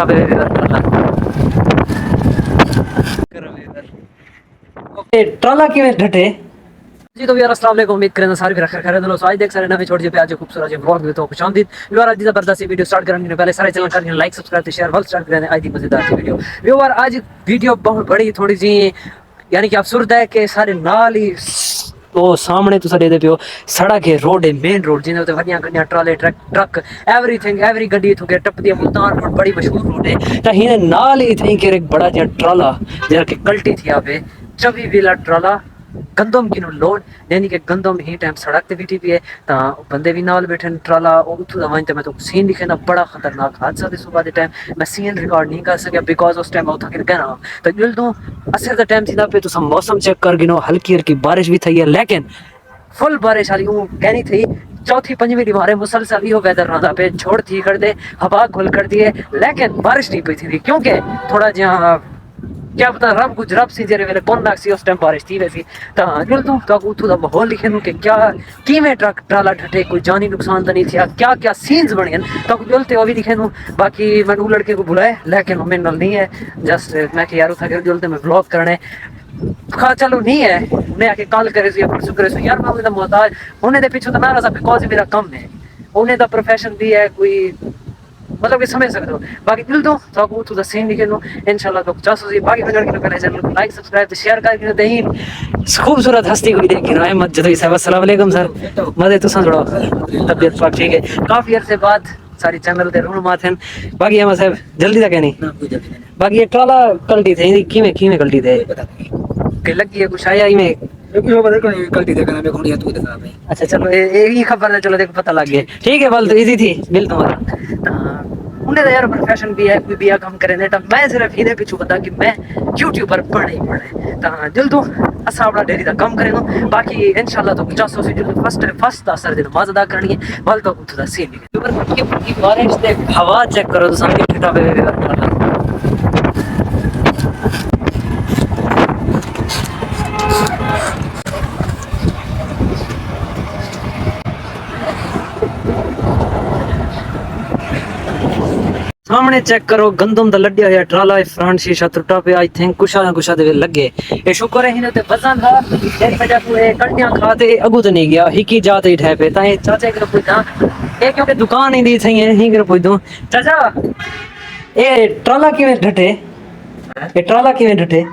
टापे okay ट्राला किवें ढटे जी। तो यार अस्सलाम वालेकुम, उम्मीद करें सारे भी रखा खैर दोस्तों। आज देख सारे नवे छोड़ जे पे आज खूबसूरत जे व्लॉग में तो खुशामदीद व्यूअर। आज जबरदस्त वीडियो स्टार्ट करने के पहले सारे चैनल कर like subscribe share work start करें। आज दी मजेदार सी वीडियो व्यूअर। आज वीडियो बहुत बड़ी थोड़ी सी यानी कि अफसुर्द है कि सारे नाल ही वो सामने तुसा दे पियो सड़क है, रोड है, मेन रोड जिन्हें उत्ते वड्डियां गड्डियां ट्राले ट्रक एवरीथिंग एवरी गड्डी इथों के टपदी है। मुल्तान रोड बड़ी मशहूर रोड है तो हिने नाल ही थई के एक बड़ा जिहा ट्राला जेड़ा कि कल्टी थी पे 24 व्हीलर ट्राला गंदम की लोड यानी कि गंदम ही टाइम सड़क ते बैठी भी है ता बंदे भी नाल बैठे ट्राला उठू दा वहीं ते मैं तो सीन दिखे ना बड़ा खतरनाक हादसा थे सुबह दे टाइम। मैं सीन रिकॉर्ड नहीं कर सकिया बिकॉज उस टाइम उठा के कहना तो दिल तो असर दा टाइम सीधा पे तो सब मौसम चेक कर गिनो हल्की हल्की बारिश भी थई है लेकिन फुल बारिश वाली वो कहनी थी चौथी पंजवीं दीवारें मुसलसल यो वेदर रहा पे छोड़ थी कर दे हवा खोल कर दिए लेकिन बारिश नहीं पई थी क्योंकि थोड़ा जहाँ क्या पता रब कुछ रब सी जेरे वेले कौन लाग सी उस टाइम बारिश थी वैसी ता जुल तो उठू दा माहौल लिखे नु कि क्या कीमे ट्रक ट्राला ठटे कोई जानी नुकसान तो नहीं थिया क्या क्या सीन्स बन गए तो जुलते वो भी लिखे नु। बाकी मैं वो लड़के को बुलाए लेकिन वो मेरे नाल नहीं है जस्ट मैं कि यार उठा के जुलते मैं ब्लॉग करने खा चलो नहीं है उन्हें आके कॉल करे सी परसों करे सी यार मैं उन्हें मोहताज उन्हें दे पीछे तो ना रहा बिकॉज मेरा कम है उन्हें दा प्रोफेशन भी है कोई मतलब कि समझ सकते हो। बाकी दिल तो ताकू तो सीन लिखे नो इंशाल्लाह तो 50 से बाकी नजर के पहले चैनल को लाइक सब्सक्राइब तो शेयर करके देही खूबसूरत हस्ती को देख के ना अहमद जदई साहब अस्सलाम वालेकुम सर मजे तो सुन तबीयत पाक ठीक है काफी अरसे बाद सारी चैनल ते रूणमा थे। बाकी अहमद साहब जल्दी तक नहीं बाकी ये ट्राला कल्टी थे किवें किवें कल्टी थे के लगी है कुछ आया में कल्टी थे कहना मैं घोड़िया तू दिखा भाई। अच्छा चलो यही खबर है चलो देखो पता लग गया ठीक है बल तो इजी थी बिल तुम्हारा उन्हें तो यार प्रोफेशन भी है कोई भी काम करे ने मैं सिर्फ इधर पीछू बता कि मैं यूट्यूबर पढ़े ही पढ़े ता दिल तो असा अपना डेली का काम करे नो बाकी इंशाल्लाह तो 50 से जो फर्स्ट दा सर दिन नमाज अदा करनी है बल तो खुदा सीन की बारिश ते हवा चेक करो तो सामने ठटा पे सामने चेक करो गंदम दा लड्डिया होया ट्राला फ्रंट शीशा टुटा पे आई थिंक कुछ ना कुछ दे लगे ये शुक्र है हिने ते वजन था तेरी वजह को ये कल्टियां खाते अगू तो नहीं गया हिकी जाते ही ठे पे ताए चाचा के पूछा ये क्योंकि दुकान ही दी थई है ही कर पूछ दूं चाचा ये ट्राला किवें ढटे ये ट्राला किवें ढटे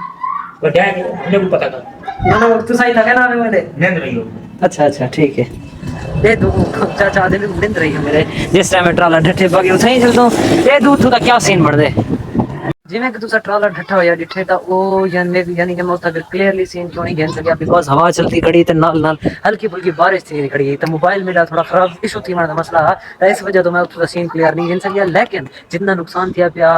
बड़ा हमने को पता था ना तू सही लगा ना मेरे नींद रही हो। अच्छा अच्छा ठीक है ये दो चाचा दे नींद रही है मेरे जिस टाइम ट्राला ढठे बाकी उठाई चल तो ये दूध का क्या सीन बन दे जिवें कि तुसा ट्राला ढठा होया डिठे ता ओ यानी कि मैं अगर क्लियरली सीन क्यों नहीं घेन सकिया बिकॉज हवा चलती खड़ी ते नाल नाल हल्की फुल्की बारिश थी खड़ी तो मोबाइल मेरा थोड़ा खराब इशू थी मारा मसला था इस वजह तो मैं उसका सीन क्लियर नहीं घेन सकिया लेकिन जितना नुकसान थिया पिया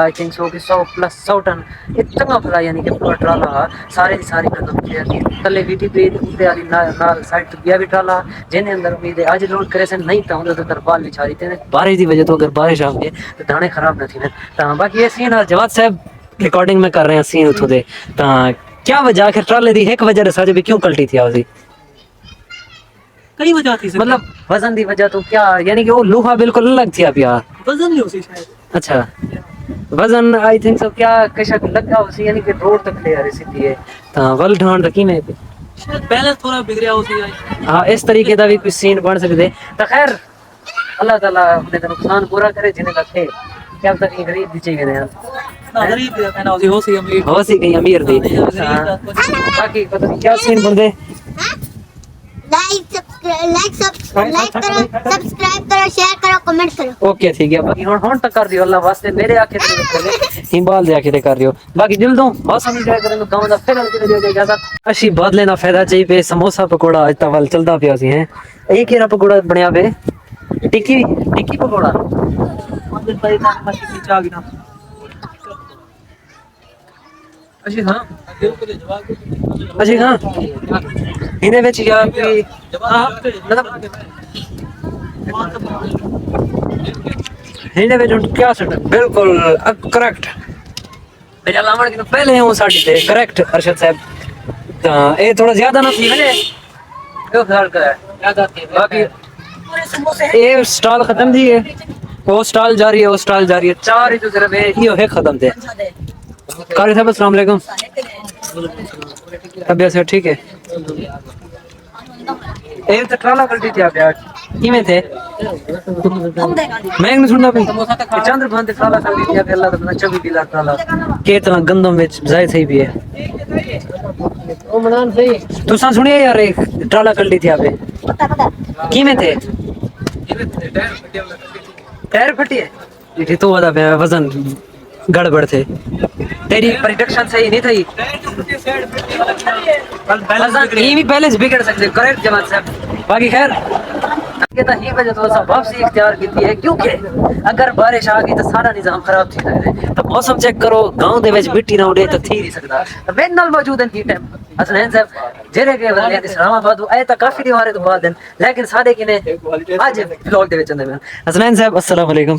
आई थिंक सो कि 100 प्लस 100 टन इतना भला यानी कि पूरा ट्राला सारी खत्म क्लियर थी तले वीटी पे उते वाली नाल साइड तो गया भी ट्राला जिने अंदर उम्मीद है आज लोड करे से नहीं था उधर तो तरपाल बिछारी थे बारिश की वजह तो अगर बारिश आ गई तो दाने खराब न थी ना बाकी ये सीन जवाब साहब रिकॉर्डिंग में कर रहे हैं सीन उठो दे ता क्या वजह आखिर ट्राले दी एक वजह साजे भी क्यों कल्टी थी आउजी कई वजह थी मतलब वजन दी वजह तो क्या यानी कि वो लोहा बिल्कुल अलग थी अब यार वजन नहीं होसी शायद। अच्छा वजन आई थिंक सो क्या कशा लगा उसी यानी कि रोड तक ले आ रही सीधी है ता वल ढांड रखी में शायद बैलेंस थोड़ा बिगड़या होसी हां इस तरीके दा भी कोई सीन बन सकदे ता खैर अल्लाह ताला अपने नुकसान पूरा करे जिन्हें रखे क्या तक गरीब दी चाहिए यार गरीब दा कहना होसी कहीं अमीर दी बाकी पता नहीं क्या सीन बन दे लाइक करो सब्सक्राइब करो शेयर करो कमेंट करो ओके ठीक है बाकी हुन तक कर दियो अल्लाह वास्ते मेरे आंखें ते करे हिंबाल दे आंखें ते कर दियो बाकी दिल दो मौसम एंजॉय करें तो गांव दा फिर अलग दियो इजाजत अच्छी बदले ना फायदा चाहिए पे समोसा पकोड़ा आज तवल चलदा पिया सी हैं एक केरा पकोड़ा बनया पे टिक्की पकोड़ा मंदिर पर इतना मस्ती नीचे आ गया अच्छी हां अच्छी हां इने विच यार कोई मतलब इने विच क्या सट बिल्कुल करेक्ट मेरा लावण के पहले हूं साडी ते करेक्ट अरशद साहब ए थोड़ा ज्यादा ना थी मैंने क्यों ख्याल कर ज्यादा थी बाकी ये स्टॉल खत्म थी है वो स्टॉल जारी है, वो स्टॉल जारी है। चार ही तो सिर्फ ये है खत्म थे। कारी साहब अस्सलाम वालेकुम। तबीयत से ठीक है? एक तो ट्राला कर दी थी आप यार, किमें थे? मैं नहीं सुनना भी चंद्र भान ट्राला कर दी थी आप, अल्लाह तो अच्छा भी पिला ट्राला के इतना गंदम में जाए सही भी है। ओ मनान सही तू सा सुनिए यार, एक ट्राला कर ली थी आप किमें थे? टायर फटी है ये तो वाला वजन गड़बड़ थे, तेरी प्रोडक्शन सही नहीं थी। ये भी पहले से बिगड़ सकते, करेक्ट जमात साहब। बाकी खैर कहता ही वजह तो वापसी इख्तियार की है, क्योंकि अगर बारिश आ गई तो सारा निजाम खराब थी जाए। तो मौसम चेक करो, गांव दे विच मिट्टी ना उड़े तो थी नहीं सकता। तो मेरे नाल मौजूद हैं टीम हसनैन साहब जेरे के बंदे इस्लामाबाद आए तो काफी दीवारे तो बाद हैं, लेकिन सादे किने आज व्लॉग दे विच अंदर हसनैन साहब अस्सलाम वालेकुम,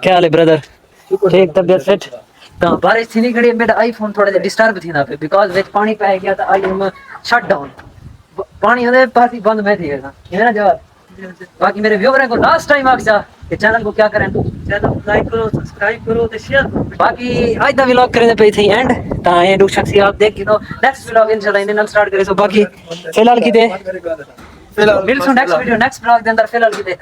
क्या हाल है ब्रदर? ठीक, तबीयत फिट? तो बारिश थी नहीं खड़ी, मेरा आईफोन थोड़ा डिस्टर्ब थी ना पे बिकॉज विच पानी पै गया था। आई एम शट डाउन, पानी होने पास ही बंद मैं थी गया ये मेरा जवाब। बाकी मेरे व्यूअर को लास्ट टाइम आखसा कि चैनल को क्या करें, चैनल लाइक करो, सब्सक्राइब करो ते शेयर करो। बाकी आज दा व्लॉग करने पे थी एंड ता ये दो शख्सियत देख के तो नेक्स्ट व्लॉग इंशाल्लाह इन्हें स्टार्ट करे। सो बाकी फिलहाल की दे मिलसू नेक्स्ट वीडियो नेक्स्ट व्लॉग के अंदर फिलहाल की दे।